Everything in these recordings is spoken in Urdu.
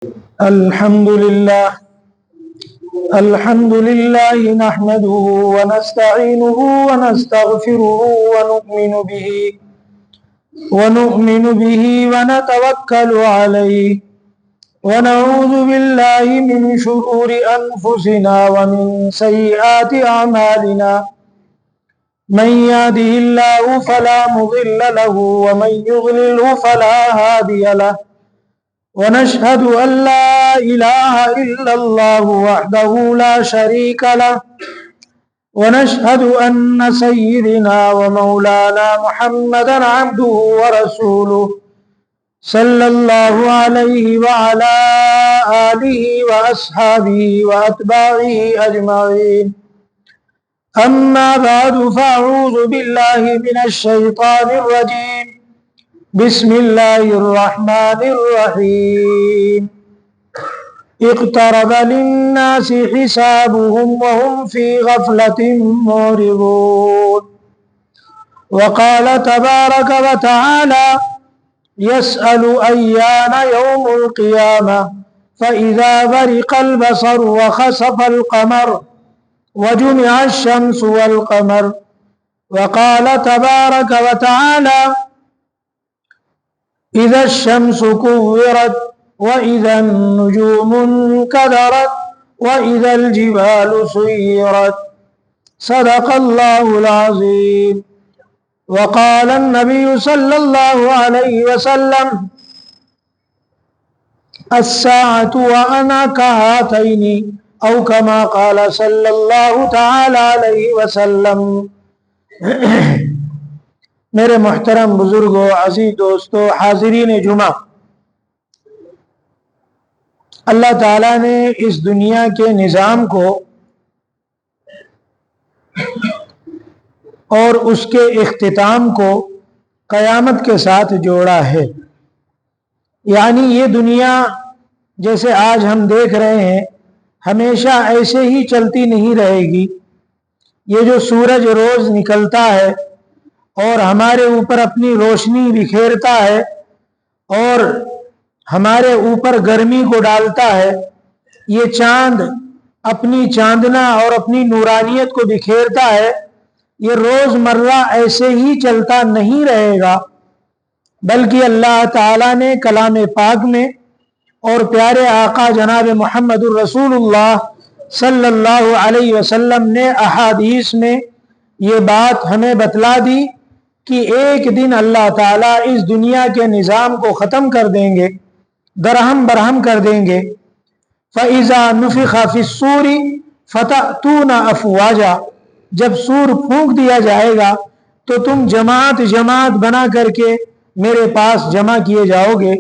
الحمد لله نحمده ونستعينه ونستغفره ونؤمن به ونتوكل عليه ونعوذ بالله من شرور أنفسنا ومن سيئات أعمالنا من يهده الله فلا مضل له ومن يضلله فلا هادي له ونشهد أن لا إله إلا الله وحده لا شريك له ونشهد أن سيدنا ومولانا محمدا عبده ورسوله صلى الله عليه وعلى آله وأصحابه وأتباعه أجمعين. أما بعد فأعوذ بالله من الشيطان الرجيم. بسم الله الرحمن الرحيم. اقترب للناس حسابهم وهم في غفلة معرضون. وقال تبارك وتعالى يسأل أيان يوم القيامة فإذا برق البصر وخسف القمر وجمع الشمس والقمر. وقال تبارك وتعالى إذا الشمس كورت وإذا النجوم انكدرت وإذا الجبال سيرت. صدق الله العظيم. وقال النبي صلى الله عليه وسلم الساعة وأنا كهاتين أو كما قال صلى الله تعالى عليه وسلم. میرے محترم بزرگوں، عزیز دوستوں، حاضرین جمعہ، اللہ تعالیٰ نے اس دنیا کے نظام کو اور اس کے اختتام کو قیامت کے ساتھ جوڑا ہے. یعنی یہ دنیا جیسے آج ہم دیکھ رہے ہیں ہمیشہ ایسے ہی چلتی نہیں رہے گی. یہ جو سورج روز نکلتا ہے اور ہمارے اوپر اپنی روشنی بکھیرتا ہے اور ہمارے اوپر گرمی کو ڈالتا ہے، یہ چاند اپنی چاندنا اور اپنی نورانیت کو بکھیرتا ہے، یہ روز مرہ ایسے ہی چلتا نہیں رہے گا، بلکہ اللہ تعالیٰ نے کلام پاک میں اور پیارے آقا جناب محمد الرسول اللہ صلی اللہ علیہ وسلم نے احادیث میں یہ بات ہمیں بتلا دی کہ ایک دن اللہ تعالیٰ اس دنیا کے نظام کو ختم کر دیں گے، درہم برہم کر دیں گے. فَإِذَا نُفِخَ فِي الصُّورِ فَتَأْتُونَ أَفْوَاجًا. جب سور پھونک دیا جائے گا تو تم جماعت جماعت بنا کر کے میرے پاس جمع کیے جاؤ گے.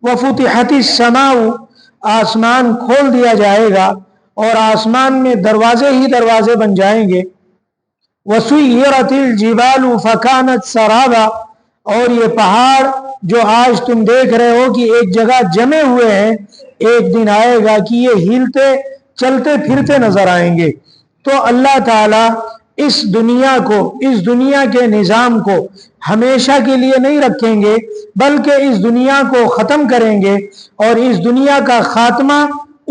وَفُتِحَتِ السَّمَاءُ. آسمان کھول دیا جائے گا اور آسمان میں دروازے ہی دروازے بن جائیں گے. وَسُيِّرَتِ الْجِبَالُ فَكَانَتْ سَرَابًا. اور یہ پہاڑ جو آج تم دیکھ رہے ہو کہ ایک جگہ جمے ہوئے ہیں، ایک دن آئے گا کہ یہ ہلتے چلتے پھرتے نظر آئیں گے. تو اللہ تعالیٰ اس دنیا کو، اس دنیا کے نظام کو ہمیشہ کے لیے نہیں رکھیں گے، بلکہ اس دنیا کو ختم کریں گے. اور اس دنیا کا خاتمہ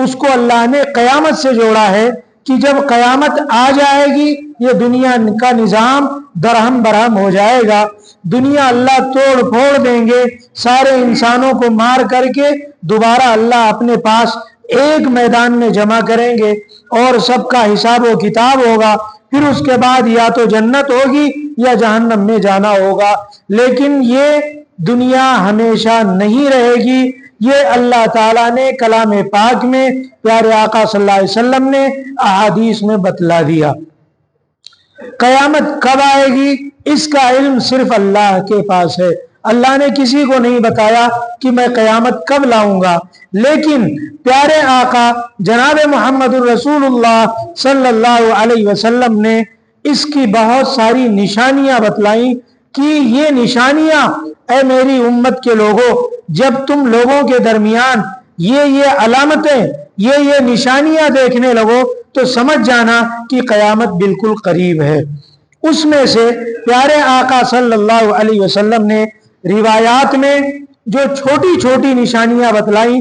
اس کو اللہ نے قیامت سے جوڑا ہے کہ جب قیامت آ جائے گی یہ دنیا کا نظام درہم برہم ہو جائے گا. دنیا اللہ توڑ پھوڑ دیں گے، سارے انسانوں کو مار کر کے دوبارہ اللہ اپنے پاس ایک میدان میں جمع کریں گے اور سب کا حساب و کتاب ہوگا. پھر اس کے بعد یا تو جنت ہوگی یا جہنم میں جانا ہوگا. لیکن یہ دنیا ہمیشہ نہیں رہے گی. یہ اللہ تعالیٰ نے کلام پاک میں، پیارے آقا صلی اللہ علیہ وسلم نے احادیث میں بتلا دیا. قیامت کب آئے گی اس کا علم صرف اللہ کے پاس ہے. اللہ نے کسی کو نہیں بتایا کہ میں قیامت کب لاؤں گا، لیکن پیارے آقا جناب محمد الرسول اللہ صلی اللہ علیہ وسلم نے اس کی بہت ساری نشانیاں بتلائیں کہ یہ نشانیاں اے میری امت کے لوگوں، جب تم لوگوں کے درمیان یہ علامتیں، یہ نشانیاں دیکھنے لگو تو سمجھ جانا کہ قیامت بالکل قریب ہے. اس میں سے پیارے آقا صلی اللہ علیہ وسلم نے روایات میں جو چھوٹی چھوٹی نشانیاں بتلائیں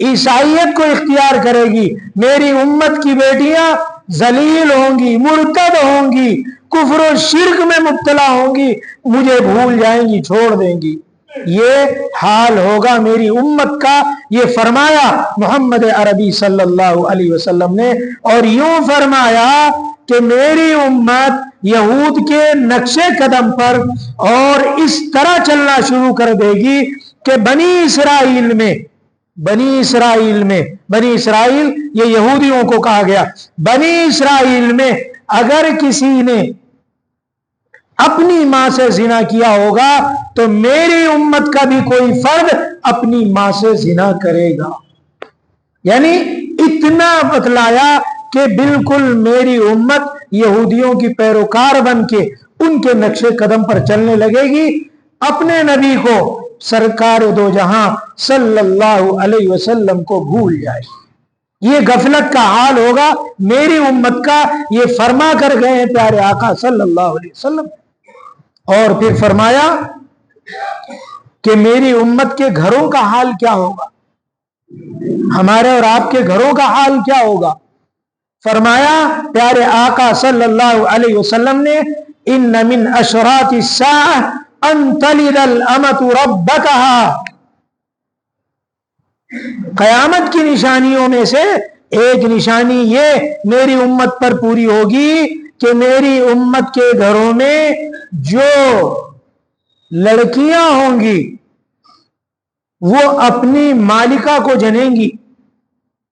عیسائیت کو اختیار کرے گی، میری امت کی بیٹیاں ذلیل ہوں گی، مرتد ہوں گی، کفر و شرک میں مبتلا ہوں گی، مجھے بھول جائیں گی، چھوڑ دیں گی، یہ حال ہوگا میری امت کا، یہ فرمایا محمد عربی صلی اللہ علیہ وسلم نے۔ اور یوں فرمایا کہ میری امت یہود کے نقش قدم پر اور اس طرح چلنا شروع کر دے گی کہ بنی اسرائیل میں بنی اسرائیل یہ یہودیوں کو کہا گیا، بنی اسرائیل میں اگر کسی نے اپنی ماں سے زنا کیا ہوگا تو میری امت کا بھی کوئی فرد اپنی ماں سے زنا کرے گا۔ یعنی اتنا بتلایا کہ بالکل میری امت یہودیوں کی پیروکار بن کے ان کے نقش قدم پر چلنے لگے گی، اپنے نبی کو سرکار دو جہاں صلی اللہ علیہ وسلم کو بھول جائے گی۔ یہ غفلت کا حال ہوگا میری امت کا، یہ فرما کر گئے ہیں پیارے آقا صلی اللہ علیہ وسلم۔ اور پھر فرمایا کہ میری امت کے گھروں کا حال کیا ہوگا، ہمارے اور آپ کے گھروں کا حال کیا ہوگا۔ فرمایا پیارے آقا صلی اللہ علیہ وسلم نے، ان من اشراط الساعہ ان تلد الامۃ ربتها، قیامت کی نشانیوں میں سے ایک نشانی یہ میری امت پر پوری ہوگی کہ میری امت کے گھروں میں جو لڑکیاں ہوں گی وہ اپنی مالکہ کو جنیں گی۔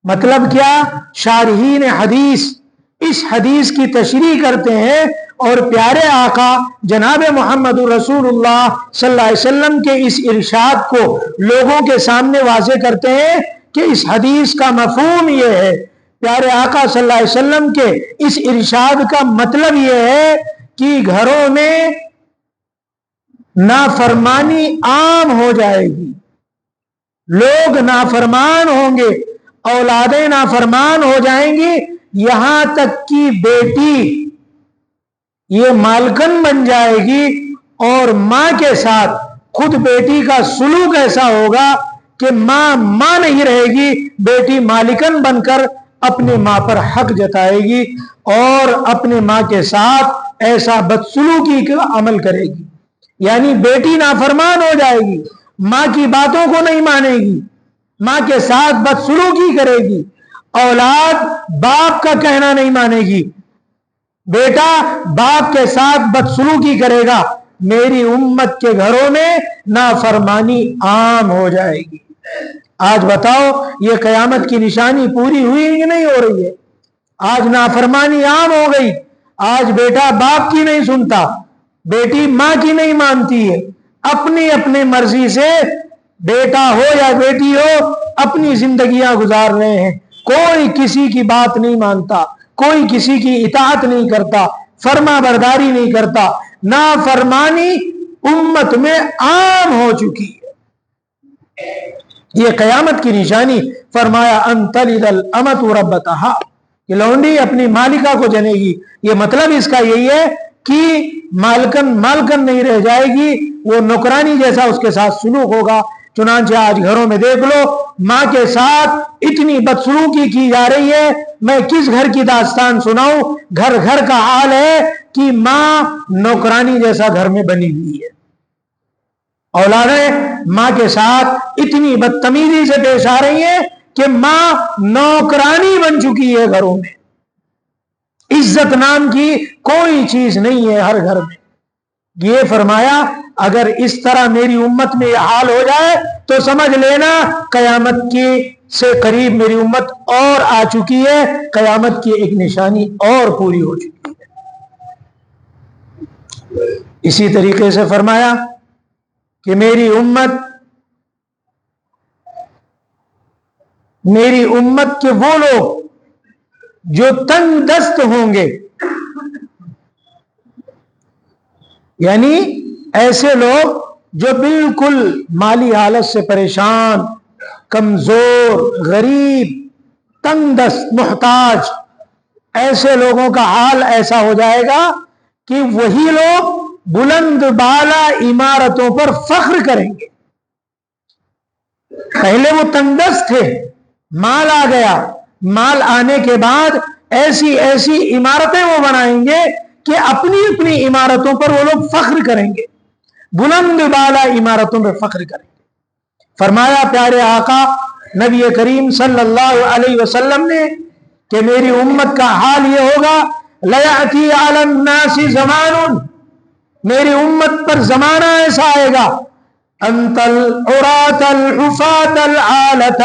مطلب کیا؟ شارحین حدیث اس حدیث کی تشریح کرتے ہیں اور پیارے آقا جناب محمد رسول اللہ صلی اللہ علیہ وسلم کے اس ارشاد کو لوگوں کے سامنے واضح کرتے ہیں کہ اس حدیث کا مفہوم یہ ہے، پیارے آقا صلی اللہ علیہ وسلم کے اس ارشاد کا مطلب یہ ہے کہ گھروں میں نافرمانی عام ہو جائے گی، لوگ نافرمان ہوں گے، اولادیں نافرمان ہو جائیں گی، یہاں تک کہ بیٹی یہ مالکن بن جائے گی اور ماں کے ساتھ خود بیٹی کا سلوک ایسا ہوگا کہ ماں نہیں رہے گی، بیٹی مالکن بن کر اپنے ماں پر حق جتائے گی اور اپنے ماں کے ساتھ ایسا بدسلوکی کا عمل کرے گی۔ یعنی بیٹی نافرمان ہو جائے گی، ماں کی باتوں کو نہیں مانے گی، ماں کے ساتھ بدسلوکی کرے گی، اولاد باپ کا کہنا نہیں مانے گی، بیٹا باپ کے ساتھ بدسلوکی کرے گا، میری امت کے گھروں میں نافرمانی عام ہو جائے گی۔ آج بتاؤ یہ قیامت کی نشانی پوری ہوئی کہ نہیں ہو رہی ہے؟ آج نافرمانی عام ہو گئی، آج بیٹا باپ کی نہیں سنتا، بیٹی ماں کی نہیں مانتی ہے، اپنی اپنی مرضی سے بیٹا ہو یا بیٹی ہو اپنی زندگیاں گزار رہے ہیں، کوئی کسی کی بات نہیں مانتا، کوئی کسی کی اطاعت نہیں کرتا، فرما برداری نہیں کرتا، نافرمانی امت میں عام ہو چکی ہے۔ یہ قیامت کی نشانی فرمایا ان تلد الامۃ ربتها، کہ لونڈی اپنی مالکہ کو جنے گی۔ یہ مطلب اس کا یہی ہے کہ مالکن نہیں رہ جائے گی، وہ نوکرانی جیسا اس کے ساتھ سلوک ہوگا۔ چنانچہ آج گھروں میں دیکھ لو ماں کے ساتھ اتنی بدسلوکی کی جا رہی ہے، میں کس گھر کی داستان سناؤں، گھر گھر کا حال ہے کہ ماں نوکرانی جیسا گھر میں بنی ہوئی ہے، اولادیں ماں کے ساتھ اتنی بدتمیزی سے پیش آ رہی ہیں کہ ماں نوکرانی بن چکی ہے گھروں میں، عزت نام کی کوئی چیز نہیں ہے ہر گھر میں۔ یہ فرمایا اگر اس طرح میری امت میں یہ حال ہو جائے تو سمجھ لینا قیامت کی سے قریب میری امت اور آ چکی ہے، قیامت کی ایک نشانی اور پوری ہو چکی ہے۔ اسی طریقے سے فرمایا کہ میری امت کے وہ لوگ جو تنگ دست ہوں گے، یعنی ایسے لوگ جو بالکل مالی حالت سے پریشان، کمزور، غریب، تنگ دست، محتاج، ایسے لوگوں کا حال ایسا ہو جائے گا کہ وہی لوگ بلند بالا عمارتوں پر فخر کریں گے، پہلے وہ تنگدست تھے، مال آ گیا، مال آنے کے بعد ایسی ایسی عمارتیں وہ بنائیں گے کہ اپنی اپنی عمارتوں پر وہ لوگ فخر کریں گے، بلند بالا عمارتوں پہ فخر کریں گے۔ فرمایا پیارے آقا نبی کریم صلی اللہ علیہ وسلم نے کہ میری امت کا حال یہ ہوگا، لَيَأْتِي عَلَى النَّاسِ زَمَانٌ، میری امت پر زمانہ ایسا آئے گا، أَنْتَ الْعُرَاةَ الْحُفَاةَ الْعَالَةَ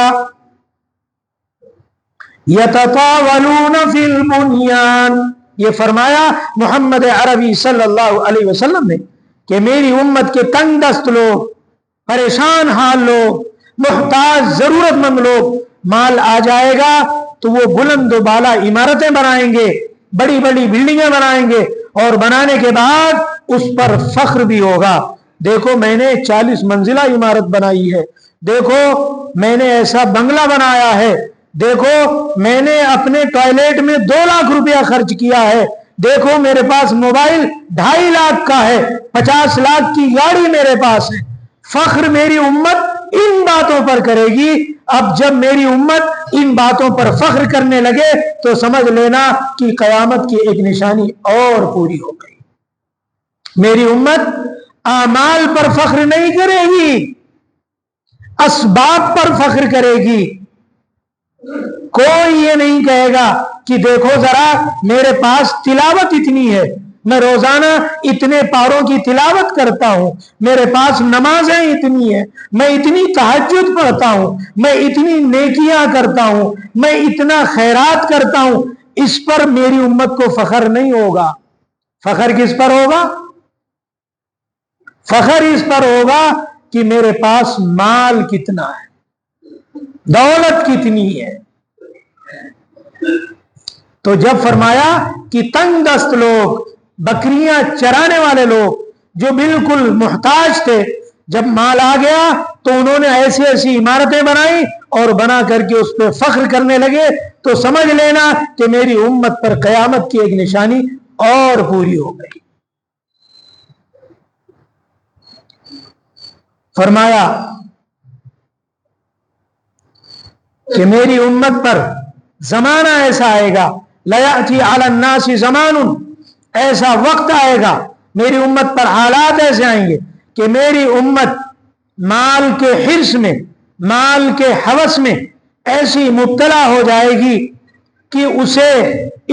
يَتَطَاوَلُونَ فِي الْبُنْيَانِ، یہ فرمایا محمد عربی صلی اللہ علیہ وسلم نے کہ میری امت کے تنگ دست لوگ، پریشان حال لوگ، محتاج ضرورت مند لوگ، مال آ جائے گا تو وہ بلند و بالا عمارتیں بنائیں گے، بڑی بڑی بلڈنگیں بنائیں گے، اور بنانے کے بعد اس پر فخر بھی ہوگا، دیکھو میں نے 40 منزلہ عمارت بنائی ہے، دیکھو میں نے ایسا بنگلہ بنایا ہے، دیکھو میں نے اپنے ٹوائلٹ میں 2 لاکھ روپیہ خرچ کیا ہے، دیکھو میرے پاس موبائل 2.5 لاکھ کا ہے، 50 لاکھ کی گاڑی میرے پاس ہے۔ فخر میری امت ان باتوں پر کرے گی۔ اب جب میری امت ان باتوں پر فخر کرنے لگے تو سمجھ لینا کہ قیامت کی ایک نشانی اور پوری ہو گئی۔ میری امت اعمال پر فخر نہیں کرے گی، اسباب پر فخر کرے گی۔ کوئی یہ نہیں کہے گا کہ دیکھو ذرا میرے پاس تلاوت اتنی ہے، میں روزانہ اتنے پاروں کی تلاوت کرتا ہوں، میرے پاس نمازیں اتنی ہیں، میں اتنی تہجد پڑھتا ہوں، میں اتنی نیکیاں کرتا ہوں، میں اتنا خیرات کرتا ہوں، اس پر میری امت کو فخر نہیں ہوگا۔ فخر کس پر ہوگا؟ فخر اس پر ہوگا کہ میرے پاس مال کتنا ہے، دولت کتنی ہے۔ تو جب فرمایا کہ تنگ دست لوگ، بکریاں چرانے والے لوگ جو بالکل محتاج تھے، جب مال آ گیا تو انہوں نے ایسی ایسی عمارتیں بنائی اور بنا کر کے اس پہ فخر کرنے لگے، تو سمجھ لینا کہ میری امت پر قیامت کی ایک نشانی اور پوری ہو گئی۔ فرمایا کہ میری امت پر زمانہ ایسا آئے گا، لَيَأْتِي عَلَى النَّاسِ زَمَانٌ، ایسا وقت آئے گا، میری امت پر حالات ایسے آئیں گے کہ میری امت مال کے حرص میں، مال کے ہوس میں ایسی مبتلا ہو جائے گی کہ اسے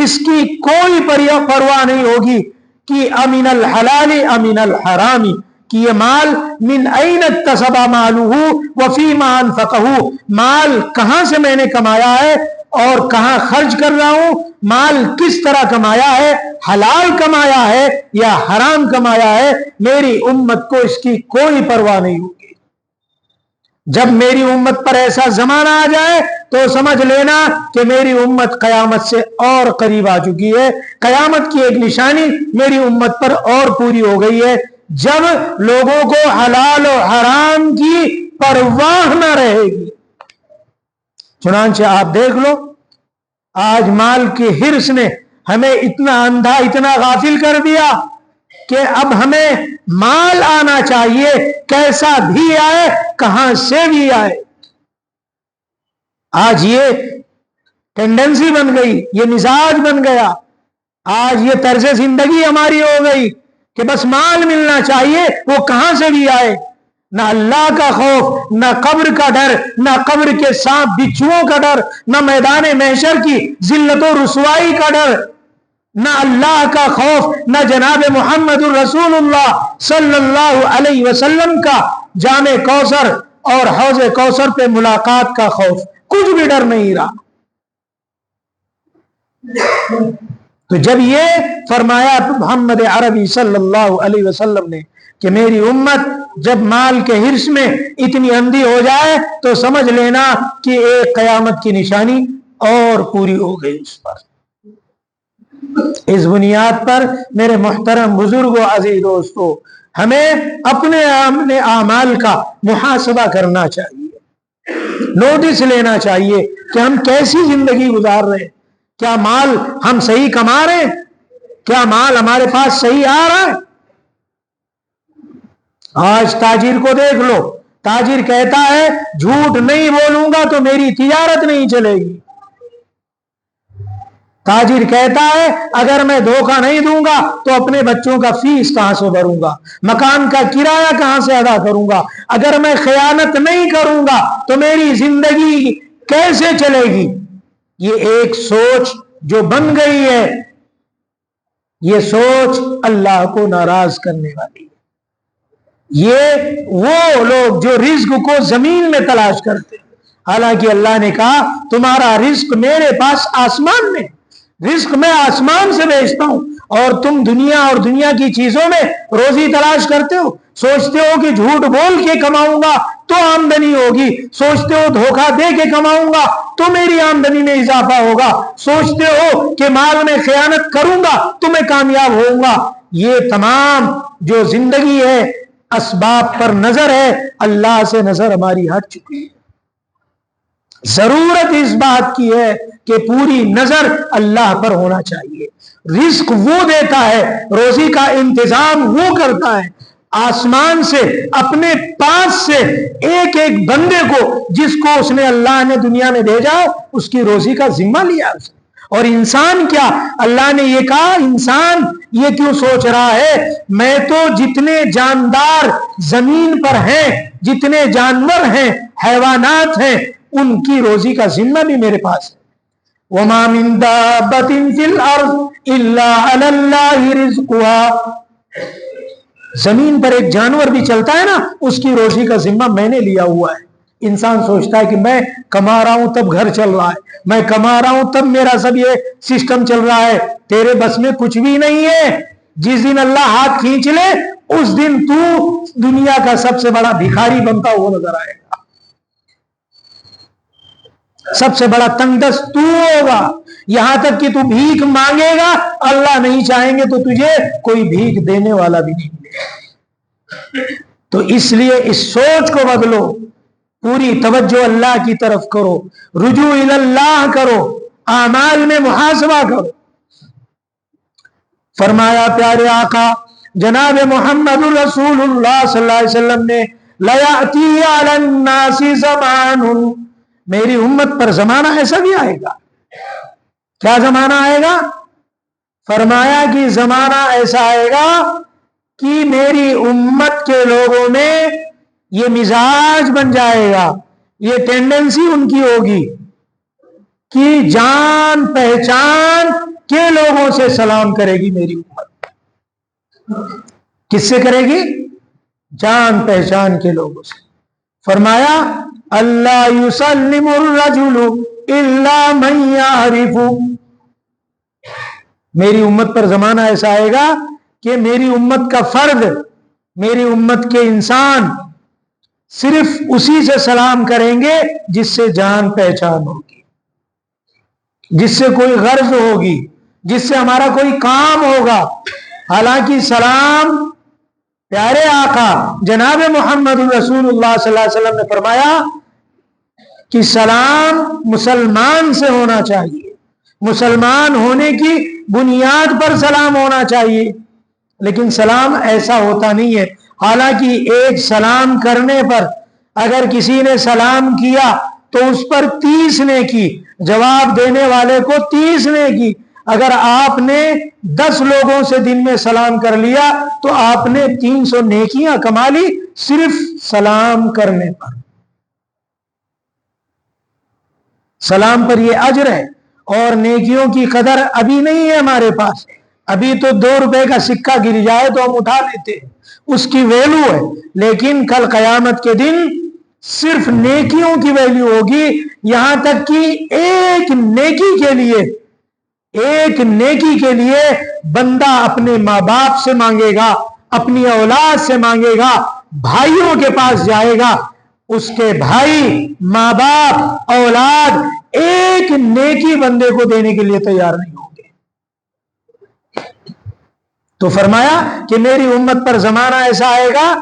اس کی کوئی پرواہ نہیں ہوگی کہ امن الحلال امن الحرام، کہ یہ مال من این اکتسب مالہ وفیما انفقہ، مال کہاں سے میں نے کمایا ہے اور کہاں خرچ کر رہا ہوں، مال کس طرح کمایا ہے، حلال کمایا ہے یا حرام کمایا ہے، میری امت کو اس کی کوئی پرواہ نہیں ہوگی۔ جب میری امت پر ایسا زمانہ آ جائے تو سمجھ لینا کہ میری امت قیامت سے اور قریب آ چکی ہے، قیامت کی ایک نشانی میری امت پر اور پوری ہو گئی ہے، جب لوگوں کو حلال و حرام کی پرواہ نہ رہے گی۔ چنانچہ آپ دیکھ لو آج مال کے حرص نے ہمیں اتنا اندھا، اتنا غافل کر دیا کہ اب ہمیں مال آنا چاہیے، کیسا بھی آئے، کہاں سے بھی آئے۔ آج یہ ٹینڈنسی بن گئی، یہ مزاج بن گیا، آج یہ طرز زندگی ہماری ہو گئی کہ بس مال ملنا چاہیے، وہ کہاں سے بھی آئے۔ نہ اللہ کا خوف، نہ قبر کا ڈر، نہ قبر کے سانپ بچھوؤں کا ڈر، نہ میدان محشر کی ذلت و رسوائی کا ڈر، نہ اللہ کا خوف، نہ جناب محمد الرسول اللہ صلی اللہ علیہ وسلم کا جام کوثر اور حوض کوثر پہ ملاقات کا خوف، کچھ بھی ڈر نہیں رہا۔ تو جب یہ فرمایا محمد عربی صلی اللہ علیہ وسلم نے کہ میری امت جب مال کے حرص میں اتنی اندھی ہو جائے تو سمجھ لینا کہ ایک قیامت کی نشانی اور پوری ہو گئی اس پر۔ اس بنیاد پر میرے محترم بزرگوں، عزیز دوستو، ہمیں اپنے اعمال کا محاسبہ کرنا چاہیے، نوٹس لینا چاہیے کہ ہم کیسی زندگی گزار رہے ہیں، کیا مال ہم صحیح کما رہے ہیں، کیا مال ہمارے پاس صحیح آ رہا ہے۔ آج تاجر کو دیکھ لو، تاجر کہتا ہے جھوٹ نہیں بولوں گا تو میری تجارت نہیں چلے گی. تاجر کہتا ہے اگر میں دھوکہ نہیں دوں گا تو اپنے بچوں کا فیس کہاں سے بھروں گا, مکان کا کرایہ کہاں سے ادا کروں گا, اگر میں خیانت نہیں کروں گا تو میری زندگی کیسے چلے گی. یہ ایک سوچ جو بن گئی ہے, یہ سوچ اللہ کو ناراض کرنے والی ہے. یہ وہ لوگ جو رزق کو زمین میں تلاش کرتے, حالانکہ اللہ نے کہا تمہارا رزق میرے پاس آسمان میں, رزق میں آسمان سے بھیجتا ہوں, اور تم دنیا اور دنیا کی چیزوں میں روزی تلاش کرتے ہو. سوچتے ہو کہ جھوٹ بول کے کماؤں گا تو آمدنی ہوگی, سوچتے ہو دھوکہ دے کے کماؤں گا تو میری آمدنی میں اضافہ ہوگا, سوچتے ہو کہ مال میں خیانت کروں گا تو میں کامیاب ہوں گا. یہ تمام جو زندگی ہے اسباب پر نظر ہے, اللہ سے نظر ہماری ہٹ چکی ہے. ضرورت اس بات کی ہے کہ پوری نظر اللہ پر ہونا چاہیے. رزق وہ دیتا ہے, روزی کا انتظام وہ کرتا ہے, آسمان سے اپنے پاس سے ایک ایک بندے کو جس کو اس نے اللہ نے دنیا میں بھیجا اس کی روزی کا ذمہ لیا اس نے. اور انسان کیا, اللہ نے یہ کہا انسان یہ کیوں سوچ رہا ہے میں تو جتنے جاندار زمین پر ہیں, جتنے جانور ہیں, حیوانات ہیں, ان کی روزی کا ذمہ بھی میرے پاس ہے. وَمَا مِن دَابَّةٍ فِي الْأَرْضِ إِلَّا عَلَى اللَّهِ رِزْقُهَا. زمین پر ایک جانور بھی چلتا ہے نا, اس کی روزی کا ذمہ میں نے لیا ہوا ہے. انسان سوچتا ہے کہ میں کما رہا ہوں تب گھر چل رہا ہے, میں کما رہا ہوں تب میرا سب یہ سسٹم چل رہا ہے. تیرے بس میں کچھ بھی نہیں ہے. جس دن اللہ ہاتھ کھینچ لے اس دن تو دنیا کا سب سے بڑا بھکاری بنتا ہوا نظر آئے گا, سب سے بڑا تنگ دست تو ہوگا. یہاں تک کہ تو بھیک مانگے گا, اللہ نہیں چاہیں گے تو تجھے کوئی بھیک دینے والا بھی نہیں ملے گا. تو اس لیے اس سوچ کو بدلو, پوری توجہ اللہ کی طرف کرو, رجوع اللہ کرو, اعمال میں محاسبہ کرو. فرمایا پیارے آقا جناب محمد رسول اللہ صلی اللہ علیہ وسلم نے لَيَأْتِي عَلَى النَّاسِ زَمَانٌ, میری امت پر زمانہ ایسا بھی آئے گا. کیا زمانہ آئے گا؟ فرمایا کہ زمانہ ایسا آئے گا کہ میری امت کے لوگوں میں یہ مزاج بن جائے گا, یہ ٹینڈنسی ان کی ہوگی کہ جان پہچان کے لوگوں سے سلام کرے گی میری امت. کس سے کرے گی؟ جان پہچان کے لوگوں سے. فرمایا اللہ یسلم الرجل الا من یعرف, میری امت پر زمانہ ایسا آئے گا کہ میری امت کا فرد, میری امت کے انسان صرف اسی سے سلام کریں گے جس سے جان پہچان ہوگی, جس سے کوئی غرض ہوگی, جس سے ہمارا کوئی کام ہوگا. حالانکہ سلام پیارے آقا جناب محمد رسول اللہ صلی اللہ علیہ وسلم نے فرمایا کہ سلام مسلمان سے ہونا چاہیے, مسلمان ہونے کی بنیاد پر سلام ہونا چاہیے. لیکن سلام ایسا ہوتا نہیں ہے. حالانکہ ایک سلام کرنے پر اگر کسی نے سلام کیا تو اس پر 30 نیکی, جواب دینے والے کو 30 نیکی. اگر آپ نے 10 لوگوں سے دن میں سلام کر لیا تو آپ نے 300 نیکیاں کما لی صرف سلام کرنے پر. سلام پر یہ اجر ہے, اور نیکیوں کی قدر ابھی نہیں ہے ہمارے پاس. ابھی تو 2 روپے کا سکہ گر جائے تو ہم اٹھا لیتے ہیں, اس کی ویلو ہے. لیکن کل قیامت کے دن صرف نیکیوں کی ویلیو ہوگی, یہاں تک کہ ایک نیکی کے لیے بندہ اپنے ماں باپ سے مانگے گا, اپنی اولاد سے مانگے گا, بھائیوں کے پاس جائے گا, اس کے بھائی, ماں باپ, اولاد ایک نیکی بندے کو دینے کے لیے تیار نہیں ہوں گے. تو فرمایا کہ میری امت پر زمانہ ایسا آئے گا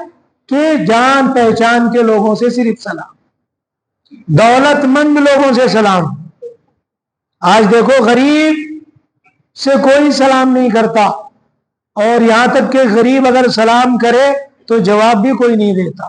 کہ جان پہچان کے لوگوں سے صرف سلام, دولت مند لوگوں سے سلام. آج دیکھو غریب سے کوئی سلام نہیں کرتا, اور یہاں تک کہ غریب اگر سلام کرے تو جواب بھی کوئی نہیں دیتا.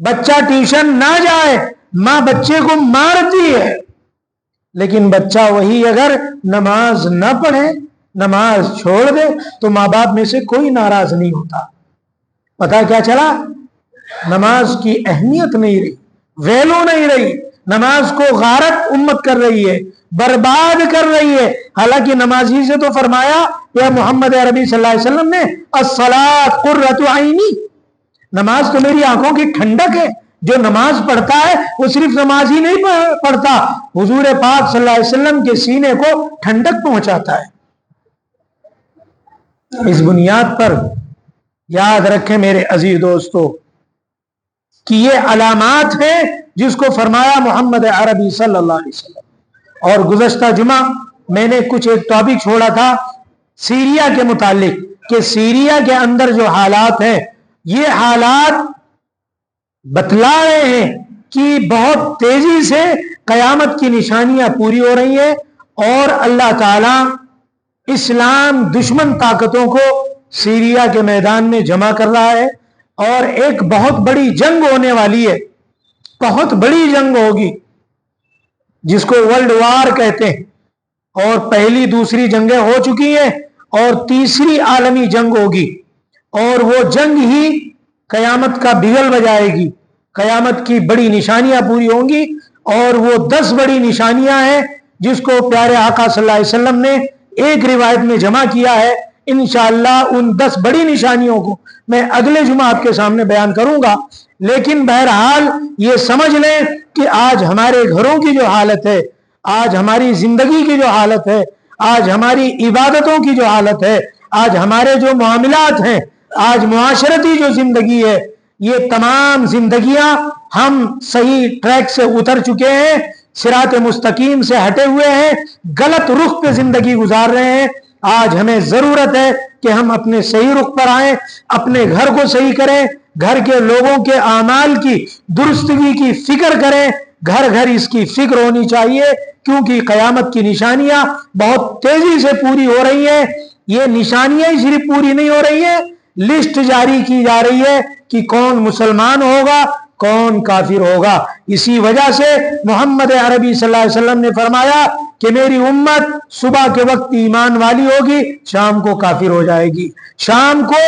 بچہ ٹیوشن نہ جائے، ماں بچے کو مارتی ہے، لیکن بچہ وہی اگر نماز نہ پڑھے، نماز چھوڑ دے، تو ماں باپ میں سے کوئی ناراض نہیں ہوتا۔ پتہ کیا چلا؟ نماز کی اہمیت نہیں رہی، ویلو نہیں رہی، نماز کو غارت امت کر رہی ہے، برباد کر رہی ہے۔ حالانکہ نمازی سے تو فرمایا یا محمد عربی صلی اللہ علیہ وسلم نے الصلاۃ قرۃ عینی، نماز تو میری آنکھوں کی ٹھنڈک ہے۔ جو نماز پڑھتا ہے وہ صرف نماز ہی نہیں پڑھتا، حضور پاک صلی اللہ علیہ وسلم کے سینے کو ٹھنڈک پہنچاتا ہے۔ اس بنیاد پر یاد رکھیں میرے عزیز دوستو کہ یہ علامات ہیں جس کو فرمایا محمد عربی صلی اللہ علیہ وسلم۔ اور گزشتہ جمعہ میں نے کچھ ایک ٹاپک چھوڑا تھا سیریا کے متعلق، کہ سیریا کے اندر جو حالات ہیں، یہ حالات بتلا رہے ہیں کہ بہت تیزی سے قیامت کی نشانیاں پوری ہو رہی ہیں، اور اللہ تعالیٰ اسلام دشمن طاقتوں کو سیریا کے میدان میں جمع کر رہا ہے، اور ایک بہت بڑی جنگ ہونے والی ہے، بہت بڑی جنگ ہوگی جس کو ورلڈ وار کہتے ہیں، اور پہلی دوسری جنگیں ہو چکی ہیں، اور تیسری عالمی جنگ ہوگی، اور وہ جنگ ہی قیامت کا بگل بجائے گی، قیامت کی بڑی نشانیاں پوری ہوں گی۔ اور وہ 10 بڑی نشانیاں ہیں جس کو پیارے آقا صلی اللہ علیہ وسلم نے ایک روایت میں جمع کیا ہے۔ انشاءاللہ ان 10 بڑی نشانیوں کو میں اگلے جمعہ آپ کے سامنے بیان کروں گا، لیکن بہرحال یہ سمجھ لیں کہ آج ہمارے گھروں کی جو حالت ہے، آج ہماری زندگی کی جو حالت ہے، آج ہماری عبادتوں کی جو حالت ہے، آج ہمارے جو معاملات ہیں، آج معاشرتی جو زندگی ہے، یہ تمام زندگیاں ہم صحیح ٹریک سے اتر چکے ہیں، صراط مستقیم سے ہٹے ہوئے ہیں، غلط رخ پہ زندگی گزار رہے ہیں۔ آج ہمیں ضرورت ہے کہ ہم اپنے صحیح رخ پر آئیں، اپنے گھر کو صحیح کریں، گھر کے لوگوں کے اعمال کی درستگی کی فکر کریں، گھر گھر اس کی فکر ہونی چاہیے، کیونکہ قیامت کی نشانیاں بہت تیزی سے پوری ہو رہی ہیں۔ یہ نشانیاں ہی صرف پوری نہیں ہو رہی ہیں، لسٹ جاری کی جا رہی ہے کہ کون مسلمان ہوگا، کون کافر ہوگا۔ اسی وجہ سے محمد عربی صلی اللہ علیہ وسلم نے فرمایا کہ میری امت صبح کے وقت ایمان والی ہوگی، شام کو کافر ہو جائے گی، شام کو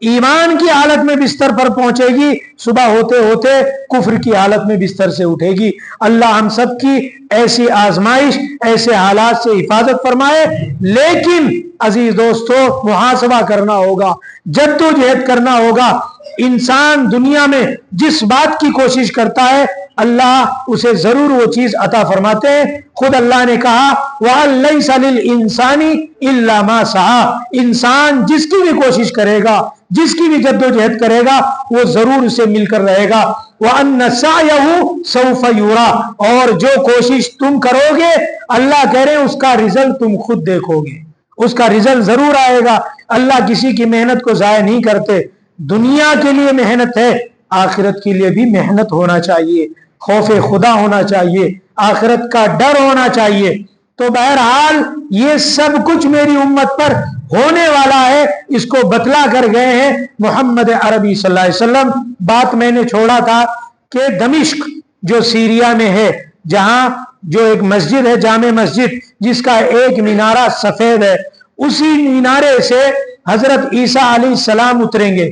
ایمان کی حالت میں بستر پر پہنچے گی، صبح ہوتے ہوتے کفر کی حالت میں بستر سے اٹھے گی۔ اللہ ہم سب کی ایسی آزمائش، ایسے حالات سے حفاظت فرمائے۔ لیکن عزیز دوستو، محاسبہ کرنا ہوگا، جدوجہد کرنا ہوگا۔ انسان دنیا میں جس بات کی کوشش کرتا ہے اللہ اسے ضرور وہ چیز عطا فرماتے ہیں۔ خود اللہ نے کہا وَلَيْسَ لِلْإِنسَانِ إِلَّا مَا سَعَى، انسان جس کی بھی کوشش کرے گا، جس کی بھی جدوجہد کرے گا، وہ ضرور اسے مل کر رہے گا۔ وَأَنَّ سَعْيَهُ سَوْفَ يُرَى، اور جو کوشش تم کرو گے اللہ کہہ رہے ہیں اس کا رزلٹ تم خود دیکھو گے، اس کا رزلٹ ضرور آئے گا۔ اللہ کسی کی محنت کو ضائع نہیں کرتے۔ دنیا کے لیے محنت ہے، آخرت کے لیے بھی محنت ہونا چاہیے، خوف خدا ہونا چاہیے، آخرت کا ڈر ہونا چاہیے۔ تو بہرحال یہ سب کچھ میری امت پر ہونے والا ہے، اس کو بتلا کر گئے ہیں محمد عربی صلی اللہ علیہ وسلم۔ بات میں نے چھوڑا تھا کہ دمشق جو سیریا میں ہے، جہاں جو ایک مسجد ہے جامع مسجد جس کا ایک مینارہ سفید ہے، اسی مینارے سے حضرت عیسیٰ علیہ السلام اتریں گے،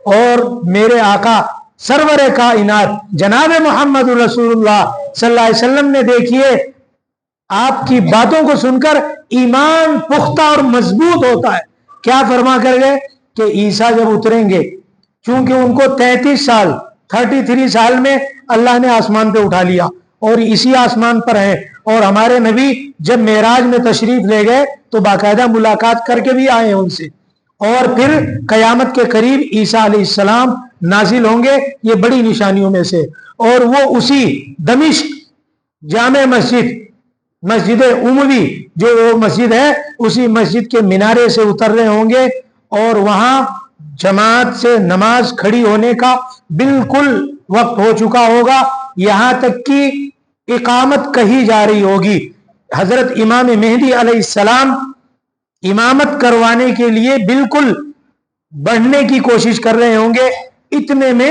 اور میرے آقا سرور کائنات جناب محمد رسول اللہ صلی اللہ علیہ وسلم نے دیکھیے آپ کی باتوں کو سن کر ایمان پختہ اور مضبوط ہوتا ہے۔ کیا فرما کر گئے کہ عیسیٰ جب اتریں گے، چونکہ ان کو 33 سال میں اللہ نے آسمان پہ اٹھا لیا اور اسی آسمان پر ہیں، اور ہمارے نبی جب معراج میں تشریف لے گئے تو باقاعدہ ملاقات کر کے بھی آئے ہیں ان سے، اور پھر قیامت کے قریب عیسیٰ علیہ السلام نازل ہوں گے، یہ بڑی نشانیوں میں سے۔ اور وہ اسی دمشق جامع مسجد اموی جو وہ مسجد ہے، اسی مسجد کے مینارے سے اتر رہے ہوں گے، اور وہاں جماعت سے نماز کھڑی ہونے کا بالکل وقت ہو چکا ہوگا، یہاں تک کہ اقامت کہی جا رہی ہوگی۔ حضرت امام مہدی علیہ السلام امامت کروانے کے لیے بالکل بڑھنے کی کوشش کر رہے ہوں گے۔ اتنے میں